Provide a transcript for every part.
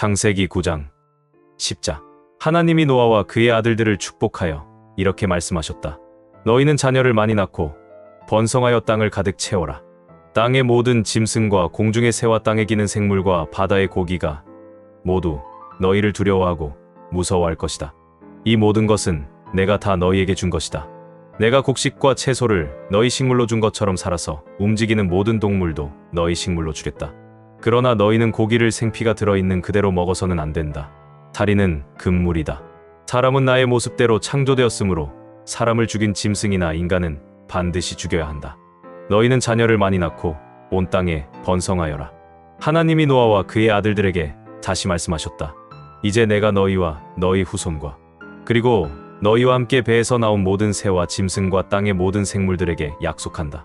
창세기 9장 10자. 하나님이 노아와 그의 아들들을 축복하여 이렇게 말씀하셨다. 너희는 자녀를 많이 낳고 번성하여 땅을 가득 채워라. 땅의 모든 짐승과 공중의 새와 땅에 기는 생물과 바다의 고기가 모두 너희를 두려워하고 무서워할 것이다. 이 모든 것은 내가 다 너희에게 준 것이다. 내가 곡식과 채소를 너희 식물로 준 것처럼 살아서 움직이는 모든 동물도 너희 식물로 주겠다. 그러나 너희는 고기를 생피가 들어있는 그대로 먹어서는 안 된다. 살인은 금물이다. 사람은 나의 모습대로 창조되었으므로 사람을 죽인 짐승이나 인간은 반드시 죽여야 한다. 너희는 자녀를 많이 낳고 온 땅에 번성하여라. 하나님이 노아와 그의 아들들에게 다시 말씀하셨다. 이제 내가 너희와 너희 후손과 그리고 너희와 함께 배에서 나온 모든 새와 짐승과 땅의 모든 생물들에게 약속한다.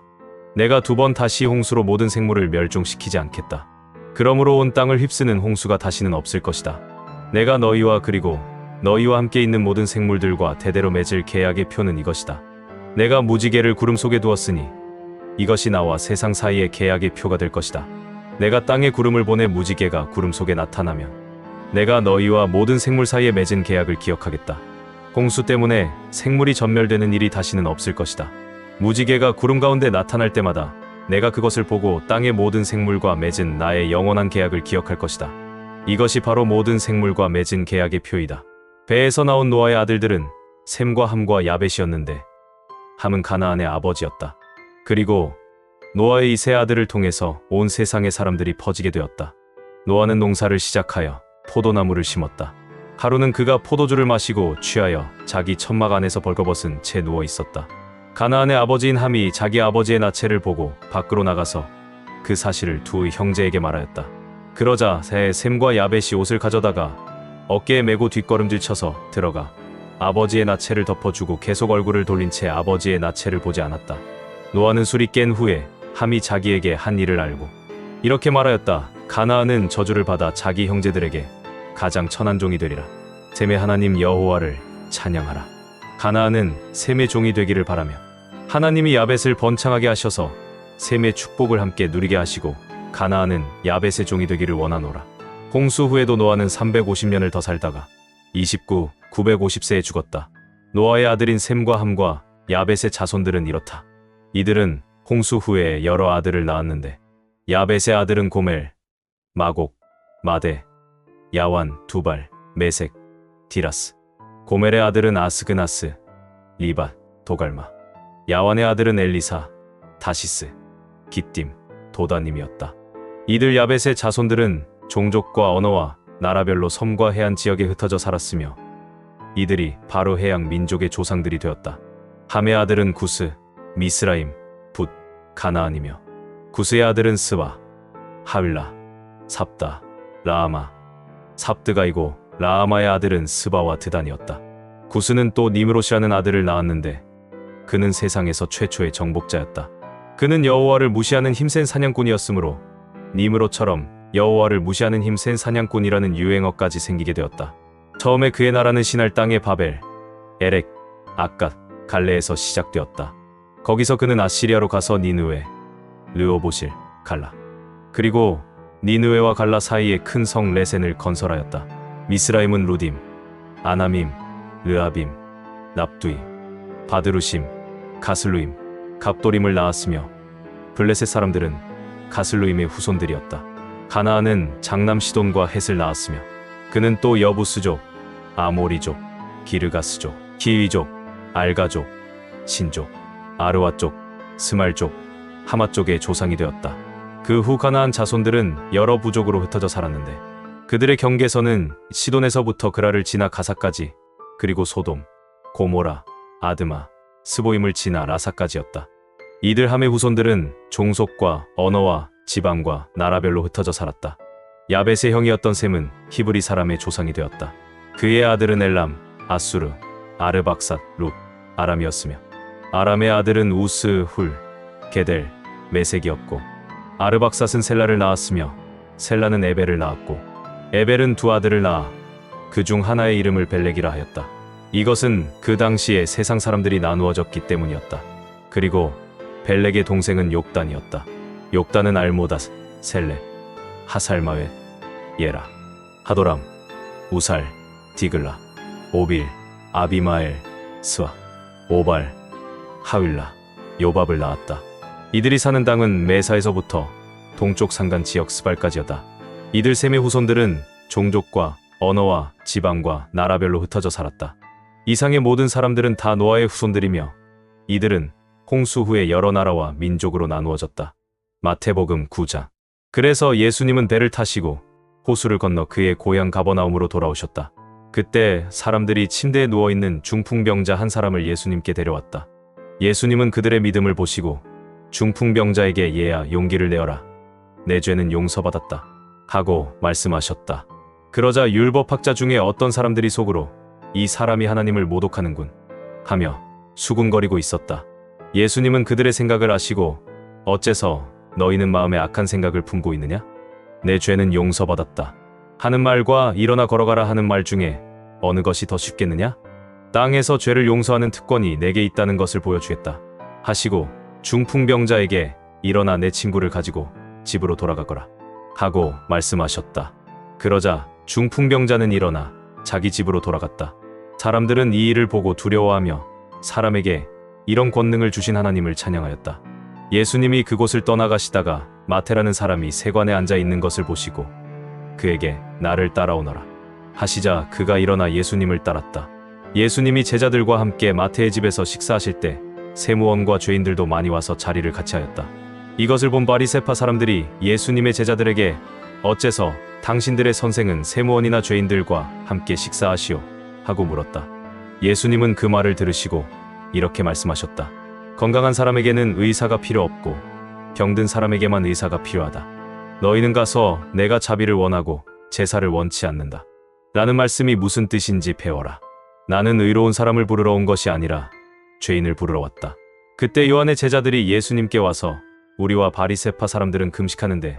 내가 두 번 다시 홍수로 모든 생물을 멸종시키지 않겠다. 그러므로 온 땅을 휩쓰는 홍수가 다시는 없을 것이다. 내가 너희와 그리고 너희와 함께 있는 모든 생물들과 대대로 맺을 계약의 표는 이것이다. 내가 무지개를 구름 속에 두었으니 이것이 나와 세상 사이의 계약의 표가 될 것이다. 내가 땅에 구름을 보내 무지개가 구름 속에 나타나면 내가 너희와 모든 생물 사이에 맺은 계약을 기억하겠다. 홍수 때문에 생물이 전멸되는 일이 다시는 없을 것이다. 무지개가 구름 가운데 나타날 때마다 내가 그것을 보고 땅의 모든 생물과 맺은 나의 영원한 계약을 기억할 것이다. 이것이 바로 모든 생물과 맺은 계약의 표이다. 배에서 나온 노아의 아들들은 셈과 함과 야벳이었는데 함은 가나안의 아버지였다. 그리고 노아의 이 세 아들을 통해서 온 세상의 사람들이 퍼지게 되었다. 노아는 농사를 시작하여 포도나무를 심었다. 하루는 그가 포도주를 마시고 취하여 자기 천막 안에서 벌거벗은 채 누워 있었다. 가나안의 아버지인 함이 자기 아버지의 나체를 보고 밖으로 나가서 그 사실을 두 형제에게 말하였다. 그러자 셈과 야벳이 옷을 가져다가 어깨에 메고 뒷걸음질 쳐서 들어가 아버지의 나체를 덮어주고 계속 얼굴을 돌린 채 아버지의 나체를 보지 않았다. 노아는 술이 깬 후에 함이 자기에게 한 일을 알고 이렇게 말하였다. 가나안은 저주를 받아 자기 형제들에게 가장 천한 종이 되리라. 셈의 하나님 여호와를 찬양하라. 가나안은 셈의 종이 되기를 바라며 하나님이 야벳을 번창하게 하셔서 셈의 축복을 함께 누리게 하시고 가나안은 야벳의 종이 되기를 원하노라. 홍수 후에도 노아는 350년을 더 살다가 950세에 죽었다. 노아의 아들인 셈과 함과 야벳의 자손들은 이렇다. 이들은 홍수 후에 여러 아들을 낳았는데 야벳의 아들은 고멜, 마곡, 마대, 야완, 두발, 메색, 디라스. 고멜의 아들은 아스그나스, 리밧, 도갈마. 야완의 아들은 엘리사, 다시스, 기띔, 도다님이었다. 이들 야벳의 자손들은 종족과 언어와 나라별로 섬과 해안 지역에 흩어져 살았으며 이들이 바로 해양 민족의 조상들이 되었다. 함의 아들은 구스, 미스라임, 붓, 가나안이며 구스의 아들은 스와, 하윌라, 삽다, 라아마, 삽드가이고 라아마의 아들은 스바와 드단이었다. 구스는 또 니므롯이라는 아들을 낳았는데 그는 세상에서 최초의 정복자였다. 그는 여호와를 무시하는 힘센 사냥꾼이었으므로 니므롯처럼 여호와를 무시하는 힘센 사냥꾼이라는 유행어까지 생기게 되었다. 처음에 그의 나라는 신할 땅의 바벨, 에렉, 아갓, 갈레에서 시작되었다. 거기서 그는 아시리아로 가서 니느웨, 르오보실, 갈라 그리고 니느웨와 갈라 사이에 큰 성 레센을 건설하였다. 미스라임은 루딤, 아나밈, 르아빔, 납두이, 바드루심, 가슬루임, 갑도림을 낳았으며 블레셋 사람들은 가슬루임의 후손들이었다. 가나안은 장남 시돈과 헷을 낳았으며 그는 또 여부스족, 아모리족, 기르가스족, 히위족, 알가족, 신족, 아르와족, 스말족, 하마족의 조상이 되었다. 그 후 가나안 자손들은 여러 부족으로 흩어져 살았는데 그들의 경계선은 시돈에서부터 그라를 지나 가사까지 그리고 소돔, 고모라, 아드마, 스보임을 지나 라사까지였다. 이들 함의 후손들은 종속과 언어와 지방과 나라별로 흩어져 살았다. 야벳의 형이었던 셈은 히브리 사람의 조상이 되었다. 그의 아들은 엘람, 아수르, 아르박삿, 룻, 아람이었으며 아람의 아들은 우스, 훌, 게델, 메색이었고 아르박삿은 셀라를 낳았으며 셀라는 에벨을 낳았고 에벨은 두 아들을 낳아 그 중 하나의 이름을 벨렉이라 하였다. 이것은 그 당시에 세상 사람들이 나누어졌기 때문이었다. 그리고 벨렉의 동생은 욕단이었다. 욕단은 알모닷, 셀레, 하살마웻, 예라, 하도람, 우살, 디글라, 오빌, 아비마엘, 스와, 오발, 하윌라, 요밥을 낳았다. 이들이 사는 땅은 메사에서부터 동쪽 산간 지역 스발까지였다. 이들 셈의 후손들은 종족과 언어와 지방과 나라별로 흩어져 살았다. 이상의 모든 사람들은 다 노아의 후손들이며 이들은 홍수 후에 여러 나라와 민족으로 나누어졌다. 마태복음 9장. 그래서 예수님은 배를 타시고 호수를 건너 그의 고향 가버나움으로 돌아오셨다. 그때 사람들이 침대에 누워있는 중풍병자 한 사람을 예수님께 데려왔다. 예수님은 그들의 믿음을 보시고 중풍병자에게 얘야 용기를 내어라. 내 죄는 용서받았다. 하고 말씀하셨다. 그러자 율법학자 중에 어떤 사람들이 속으로 이 사람이 하나님을 모독하는군 하며 수군거리고 있었다. 예수님은 그들의 생각을 아시고 어째서 너희는 마음에 악한 생각을 품고 있느냐? 내 죄는 용서받았다 하는 말과 일어나 걸어가라 하는 말 중에 어느 것이 더 쉽겠느냐? 땅에서 죄를 용서하는 특권이 내게 있다는 것을 보여주겠다 하시고 중풍병자에게 일어나 내 친구를 가지고 집으로 돌아가거라 하고 말씀하셨다. 그러자 중풍병자는 일어나 자기 집으로 돌아갔다. 사람들은 이 일을 보고 두려워하며 사람에게 이런 권능을 주신 하나님을 찬양하였다. 예수님이 그곳을 떠나가시다가 마태라는 사람이 세관에 앉아 있는 것을 보시고 그에게 나를 따라오너라 하시자 그가 일어나 예수님을 따랐다. 예수님이 제자들과 함께 마태의 집에서 식사하실 때 세무원과 죄인들도 많이 와서 자리를 같이 하였다. 이것을 본 바리새파 사람들이 예수님의 제자들에게 어째서 당신들의 선생은 세무원이나 죄인들과 함께 식사하시오 하고 물었다. 예수님은 그 말을 들으시고 이렇게 말씀하셨다. 건강한 사람에게는 의사가 필요 없고 병든 사람에게만 의사가 필요하다. 너희는 가서 내가 자비를 원하고 제사를 원치 않는다 라는 말씀이 무슨 뜻인지 배워라. 나는 의로운 사람을 부르러 온 것이 아니라 죄인을 부르러 왔다. 그때 요한의 제자들이 예수님께 와서 우리와 바리새파 사람들은 금식하는데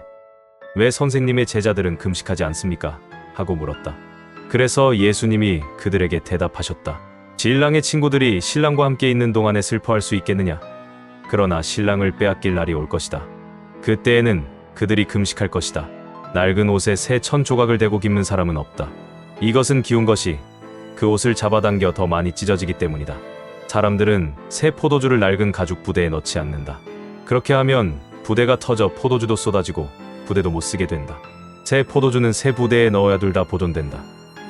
왜 선생님의 제자들은 금식하지 않습니까? 하고 물었다. 그래서 예수님이 그들에게 대답하셨다. 신랑의 친구들이 신랑과 함께 있는 동안에 슬퍼할 수 있겠느냐? 그러나 신랑을 빼앗길 날이 올 것이다. 그때에는 그들이 금식할 것이다. 낡은 옷에 새 천 조각을 대고 깁는 사람은 없다. 이것은 기운 것이 그 옷을 잡아당겨 더 많이 찢어지기 때문이다. 사람들은 새 포도주를 낡은 가죽 부대에 넣지 않는다. 그렇게 하면 부대가 터져 포도주도 쏟아지고 부대도 못 쓰게 된다. 새 포도주는 새 부대에 넣어야 둘 다 보존된다.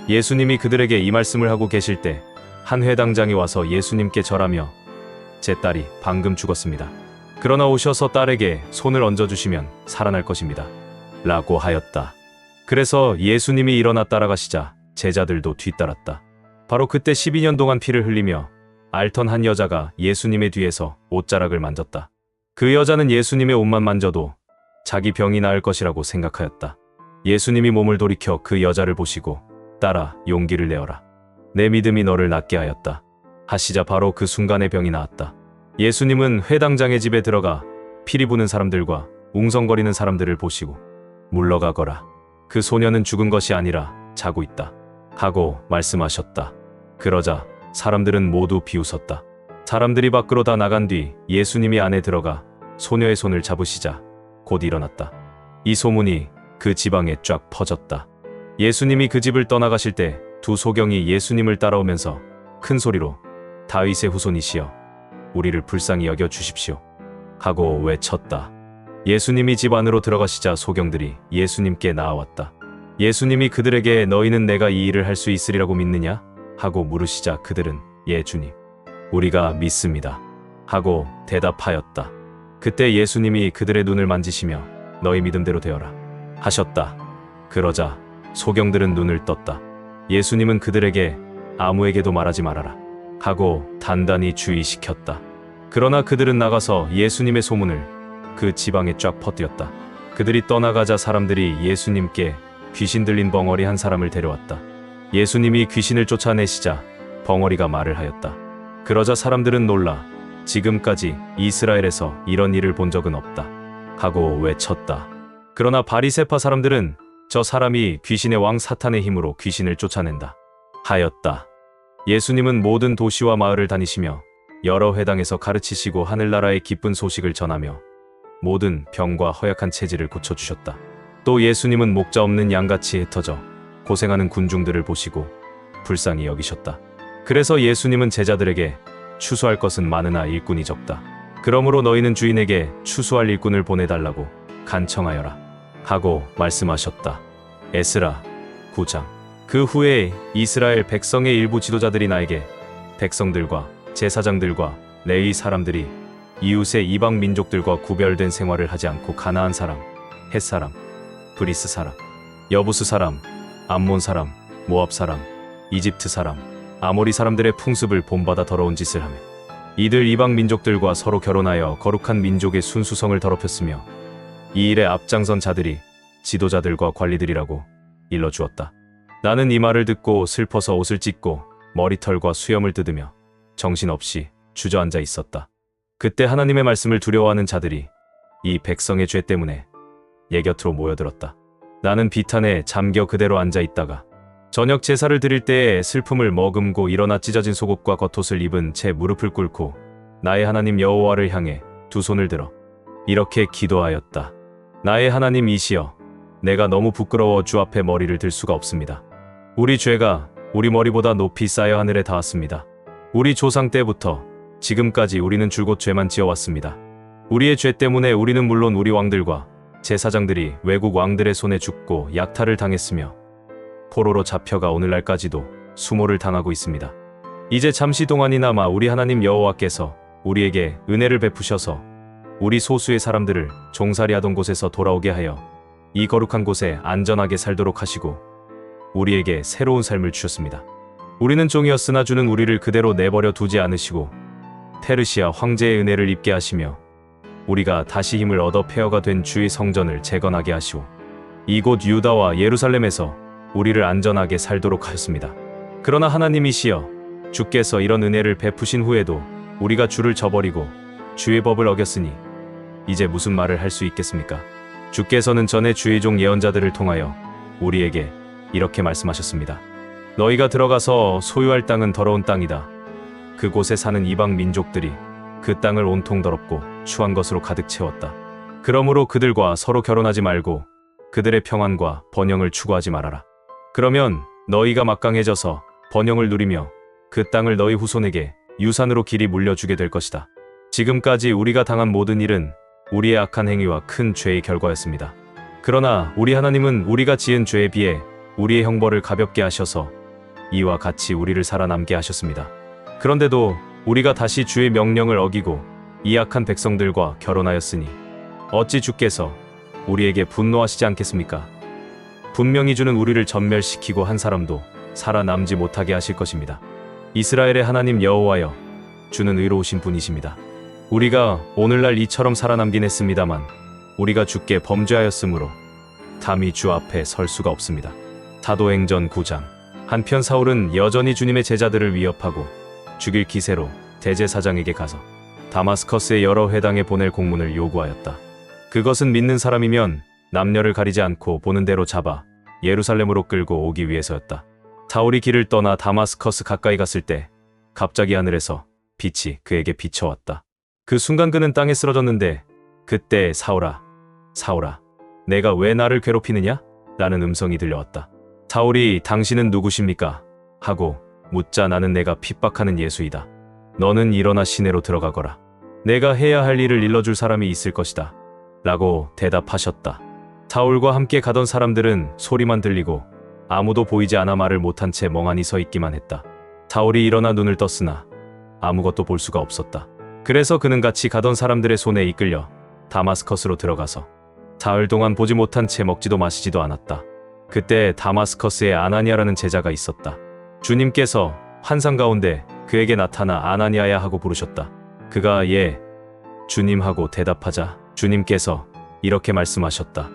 예수님이 그들에게 이 말씀을 하고 계실 때 한 회당장이 와서 예수님께 절하며 제 딸이 방금 죽었습니다. 그러나 오셔서 딸에게 손을 얹어주시면 살아날 것입니다. 라고 하였다. 그래서 예수님이 일어나 따라가시자 제자들도 뒤따랐다. 바로 그때 12년 동안 피를 흘리며 앓던 한 여자가 예수님의 뒤에서 옷자락을 만졌다. 그 여자는 예수님의 옷만 만져도 자기 병이 나을 것이라고 생각하였다. 예수님이 몸을 돌이켜 그 여자를 보시고 딸아 용기를 내어라. 내 믿음이 너를 낫게 하였다. 하시자 바로 그 순간에 병이 나았다. 예수님은 회당장의 집에 들어가 피리 부는 사람들과 웅성거리는 사람들을 보시고 물러가거라. 그 소녀는 죽은 것이 아니라 자고 있다. 하고 말씀하셨다. 그러자 사람들은 모두 비웃었다. 사람들이 밖으로 다 나간 뒤 예수님이 안에 들어가 소녀의 손을 잡으시자 곧 일어났다. 이 소문이 그 지방에 쫙 퍼졌다. 예수님이 그 집을 떠나가실 때 두 소경이 예수님을 따라오면서 큰 소리로 다윗의 후손이시여 우리를 불쌍히 여겨 주십시오 하고 외쳤다. 예수님이 집 안으로 들어가시자 소경들이 예수님께 나아왔다. 예수님이 그들에게 너희는 내가 이 일을 할 수 있으리라고 믿느냐? 하고 물으시자 그들은 예 주님 우리가 믿습니다 하고 대답하였다. 그때 예수님이 그들의 눈을 만지시며 너희 믿음대로 되어라 하셨다. 그러자 소경들은 눈을 떴다. 예수님은 그들에게 아무에게도 말하지 말아라 하고 단단히 주의시켰다. 그러나 그들은 나가서 예수님의 소문을 그 지방에 쫙 퍼뜨렸다. 그들이 떠나가자 사람들이 예수님께 귀신 들린 벙어리 한 사람을 데려왔다. 예수님이 귀신을 쫓아내시자 벙어리가 말을 하였다. 그러자 사람들은 놀라 지금까지 이스라엘에서 이런 일을 본 적은 없다 하고 외쳤다. 그러나 바리새파 사람들은 저 사람이 귀신의 왕 사탄의 힘으로 귀신을 쫓아낸다 하였다. 예수님은 모든 도시와 마을을 다니시며 여러 회당에서 가르치시고 하늘나라의 기쁜 소식을 전하며 모든 병과 허약한 체질을 고쳐주셨다. 또 예수님은 목자 없는 양같이 흩어져 고생하는 군중들을 보시고 불쌍히 여기셨다. 그래서 예수님은 제자들에게 추수할 것은 많으나 일꾼이 적다. 그러므로 너희는 주인에게 추수할 일꾼을 보내달라고 간청하여라 하고 말씀하셨다. 에스라 9장. 그 후에 이스라엘 백성의 일부 지도자들이 나에게 백성들과 제사장들과 레위 사람들이 이웃의 이방 민족들과 구별된 생활을 하지 않고 가나안 사람, 헷 사람, 브리스 사람, 여부스 사람, 암몬 사람, 모압 사람, 이집트 사람, 아모리 사람들의 풍습을 본받아 더러운 짓을 하며 이들 이방 민족들과 서로 결혼하여 거룩한 민족의 순수성을 더럽혔으며 이 일에 앞장선 자들이 지도자들과 관리들이라고 일러주었다. 나는 이 말을 듣고 슬퍼서 옷을 찢고 머리털과 수염을 뜯으며 정신없이 주저앉아 있었다. 그때 하나님의 말씀을 두려워하는 자들이 이 백성의 죄 때문에 예 곁으로 모여들었다. 나는 비탄에 잠겨 그대로 앉아 있다가 저녁 제사를 드릴 때에 슬픔을 머금고 일어나 찢어진 속옷과 겉옷을 입은 채 무릎을 꿇고 나의 하나님 여호와를 향해 두 손을 들어 이렇게 기도하였다. 나의 하나님 이시여, 내가 너무 부끄러워 주 앞에 머리를 들 수가 없습니다. 우리 죄가 우리 머리보다 높이 쌓여 하늘에 닿았습니다. 우리 조상 때부터 지금까지 우리는 줄곧 죄만 지어왔습니다. 우리의 죄 때문에 우리는 물론 우리 왕들과 제사장들이 외국 왕들의 손에 죽고 약탈을 당했으며 포로로 잡혀가 오늘날까지도 수모를 당하고 있습니다. 이제 잠시 동안이나마 우리 하나님 여호와께서 우리에게 은혜를 베푸셔서 우리 소수의 사람들을 종살이하던 곳에서 돌아오게 하여 이 거룩한 곳에 안전하게 살도록 하시고 우리에게 새로운 삶을 주셨습니다. 우리는 종이었으나 주는 우리를 그대로 내버려 두지 않으시고 페르시아 황제의 은혜를 입게 하시며 우리가 다시 힘을 얻어 폐허가 된 주의 성전을 재건하게 하시고 이곳 유다와 예루살렘에서 우리를 안전하게 살도록 하였습니다. 그러나 하나님이시여, 주께서 이런 은혜를 베푸신 후에도 우리가 주를 저버리고 주의 법을 어겼으니 이제 무슨 말을 할 수 있겠습니까? 주께서는 전에 주의 종 예언자들을 통하여 우리에게 이렇게 말씀하셨습니다. 너희가 들어가서 소유할 땅은 더러운 땅이다. 그곳에 사는 이방 민족들이 그 땅을 온통 더럽고 추한 것으로 가득 채웠다. 그러므로 그들과 서로 결혼하지 말고 그들의 평안과 번영을 추구하지 말아라. 그러면 너희가 막강해져서 번영을 누리며 그 땅을 너희 후손에게 유산으로 길이 물려주게 될 것이다. 지금까지 우리가 당한 모든 일은 우리의 악한 행위와 큰 죄의 결과였습니다. 그러나 우리 하나님은 우리가 지은 죄에 비해 우리의 형벌을 가볍게 하셔서 이와 같이 우리를 살아남게 하셨습니다. 그런데도 우리가 다시 주의 명령을 어기고 이 악한 백성들과 결혼하였으니 어찌 주께서 우리에게 분노하시지 않겠습니까? 분명히 주는 우리를 전멸시키고 한 사람도 살아남지 못하게 하실 것입니다. 이스라엘의 하나님 여호와여, 주는 의로우신 분이십니다. 우리가 오늘날 이처럼 살아남긴 했습니다만 우리가 주께 범죄하였으므로 감히 주 앞에 설 수가 없습니다. 사도행전 9장. 한편 사울은 여전히 주님의 제자들을 위협하고 죽일 기세로 대제사장에게 가서 다마스커스의 여러 회당에 보낼 공문을 요구하였다. 그것은 믿는 사람이면 남녀를 가리지 않고 보는 대로 잡아 예루살렘으로 끌고 오기 위해서였다. 사울이 길을 떠나 다마스커스 가까이 갔을 때 갑자기 하늘에서 빛이 그에게 비춰왔다. 그 순간 그는 땅에 쓰러졌는데 그때 사울아, 사울아, 내가 왜 나를 괴롭히느냐? 라는 음성이 들려왔다. 사울이 당신은 누구십니까? 하고 묻자 나는 내가 핍박하는 예수이다. 너는 일어나 시내로 들어가거라. 내가 해야 할 일을 일러줄 사람이 있을 것이다. 라고 대답하셨다. 사울과 함께 가던 사람들은 소리만 들리고 아무도 보이지 않아 말을 못한 채 멍하니 서 있기만 했다. 사울이 일어나 눈을 떴으나 아무것도 볼 수가 없었다. 그래서 그는 같이 가던 사람들의 손에 이끌려 다마스커스로 들어가서 사흘 동안 보지 못한 채 먹지도 마시지도 않았다. 그때 다마스커스에 아나니아라는 제자가 있었다. 주님께서 환상 가운데 그에게 나타나 아나니아야 하고 부르셨다. 그가 예, 주님 하고 대답하자 주님께서 이렇게 말씀하셨다.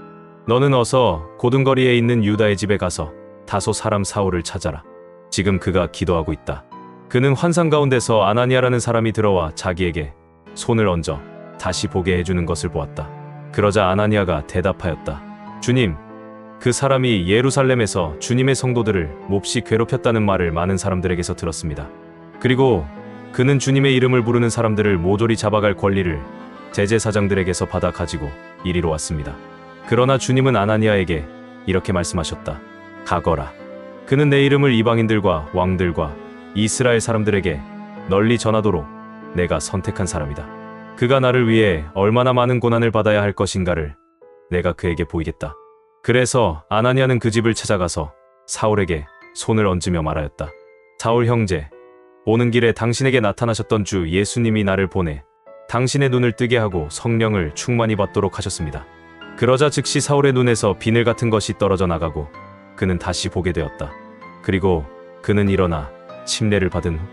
너는 어서 고등거리에 있는 유다의 집에 가서 다소 사람 사울을 찾아라. 지금 그가 기도하고 있다. 그는 환상 가운데서 아나니아라는 사람이 들어와 자기에게 손을 얹어 다시 보게 해주는 것을 보았다. 그러자 아나니아가 대답하였다. 주님, 그 사람이 예루살렘에서 주님의 성도들을 몹시 괴롭혔다는 말을 많은 사람들에게서 들었습니다. 그리고 그는 주님의 이름을 부르는 사람들을 모조리 잡아갈 권리를 대제사장들에게서 받아 가지고 이리로 왔습니다. 그러나 주님은 아나니아에게 이렇게 말씀하셨다. 가거라. 그는 내 이름을 이방인들과 왕들과 이스라엘 사람들에게 널리 전하도록 내가 선택한 사람이다. 그가 나를 위해 얼마나 많은 고난을 받아야 할 것인가를 내가 그에게 보이겠다. 그래서 아나니아는 그 집을 찾아가서 사울에게 손을 얹으며 말하였다. 사울 형제, 오는 길에 당신에게 나타나셨던 주 예수님이 나를 보내 당신의 눈을 뜨게 하고 성령을 충만히 받도록 하셨습니다. 그러자 즉시 사울의 눈에서 비늘 같은 것이 떨어져 나가고 그는 다시 보게 되었다. 그리고 그는 일어나 침례를 받은 후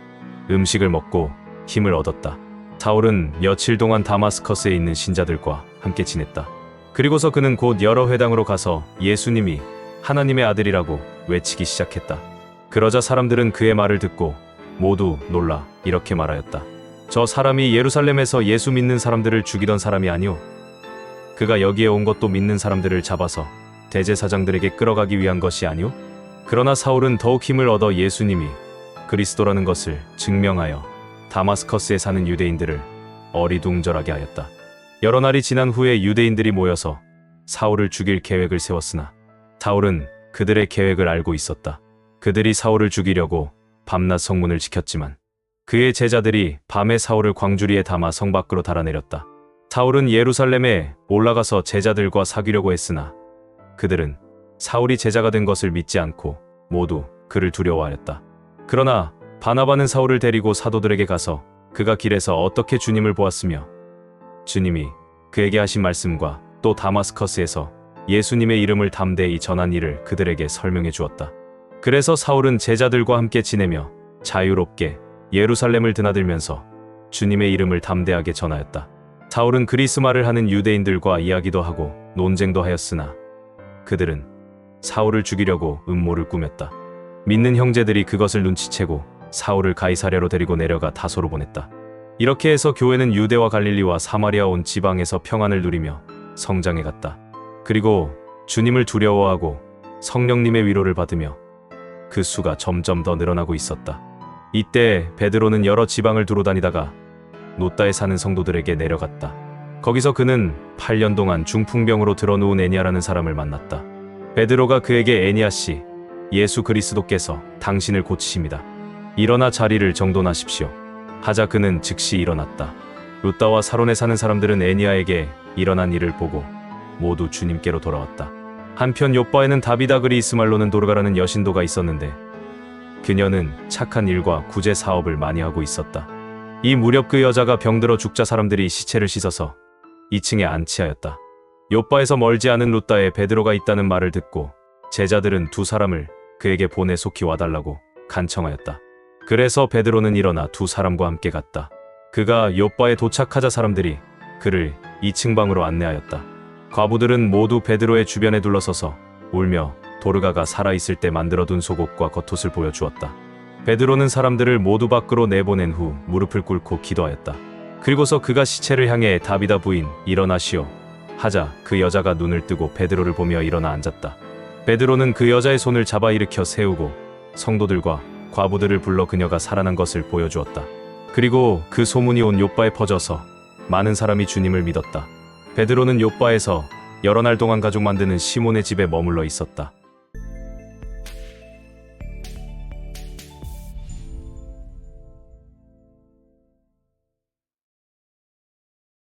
음식을 먹고 힘을 얻었다. 사울은 며칠 동안 다마스커스에 있는 신자들과 함께 지냈다. 그리고서 그는 곧 여러 회당으로 가서 예수님이 하나님의 아들이라고 외치기 시작했다. 그러자 사람들은 그의 말을 듣고 모두 놀라 이렇게 말하였다. 저 사람이 예루살렘에서 예수 믿는 사람들을 죽이던 사람이 아니오. 그가 여기에 온 것도 믿는 사람들을 잡아서 대제사장들에게 끌어가기 위한 것이 아니오. 그러나 사울은 더욱 힘을 얻어 예수님이 그리스도라는 것을 증명하여 다마스커스에 사는 유대인들을 어리둥절하게 하였다. 여러 날이 지난 후에 유대인들이 모여서 사울을 죽일 계획을 세웠으나 사울은 그들의 계획을 알고 있었다. 그들이 사울을 죽이려고 밤낮 성문을 지켰지만 그의 제자들이 밤에 사울을 광주리에 담아 성 밖으로 달아내렸다. 사울은 예루살렘에 올라가서 제자들과 사귀려고 했으나 그들은 사울이 제자가 된 것을 믿지 않고 모두 그를 두려워하였다. 그러나 바나바는 사울을 데리고 사도들에게 가서 그가 길에서 어떻게 주님을 보았으며 주님이 그에게 하신 말씀과 또 다마스커스에서 예수님의 이름을 담대히 전한 일을 그들에게 설명해 주었다. 그래서 사울은 제자들과 함께 지내며 자유롭게 예루살렘을 드나들면서 주님의 이름을 담대하게 전하였다. 사울은 그리스말을 하는 유대인들과 이야기도 하고 논쟁도 하였으나 그들은 사울을 죽이려고 음모를 꾸몄다. 믿는 형제들이 그것을 눈치채고 사울을 가이사랴로 데리고 내려가 다소로 보냈다. 이렇게 해서 교회는 유대와 갈릴리와 사마리아 온 지방에서 평안을 누리며 성장해 갔다. 그리고 주님을 두려워하고 성령님의 위로를 받으며 그 수가 점점 더 늘어나고 있었다. 이때 베드로는 여러 지방을 두루 다니다가 노다에 사는 성도들에게 내려갔다. 거기서 그는 8년 동안 중풍병으로 들어누운 애니아라는 사람을 만났다. 베드로가 그에게 애니아 씨, 예수 그리스도께서 당신을 고치십니다. 일어나 자리를 정돈하십시오. 하자 그는 즉시 일어났다. 루다와 사론에 사는 사람들은 애니아에게 일어난 일을 보고 모두 주님께로 돌아왔다. 한편 요바에는 다비다 그리스말로는 도르가라는 여신도가 있었는데 그녀는 착한 일과 구제 사업을 많이 하고 있었다. 이 무렵 그 여자가 병들어 죽자 사람들이 시체를 씻어서 2층에 안치하였다. 요바에서 멀지 않은 루다에 베드로가 있다는 말을 듣고 제자들은 두 사람을 그에게 보내 속히 와달라고 간청하였다. 그래서 베드로는 일어나 두 사람과 함께 갔다. 그가 요바에 도착하자 사람들이 그를 2층 방으로 안내하였다. 과부들은 모두 베드로의 주변에 둘러서서 울며 도르가가 살아있을 때 만들어둔 속옷과 겉옷을 보여주었다. 베드로는 사람들을 모두 밖으로 내보낸 후 무릎을 꿇고 기도하였다. 그리고서 그가 시체를 향해 다비다 부인 일어나시오 하자 그 여자가 눈을 뜨고 베드로를 보며 일어나 앉았다. 베드로는 그 여자의 손을 잡아 일으켜 세우고 성도들과 과부들을 불러 그녀가 살아난 것을 보여주었다. 그리고 그 소문이 온 요바에 퍼져서 많은 사람이 주님을 믿었다. 베드로는 요바에서 여러 날 동안 가죽 만드는 시몬의 집에 머물러 있었다.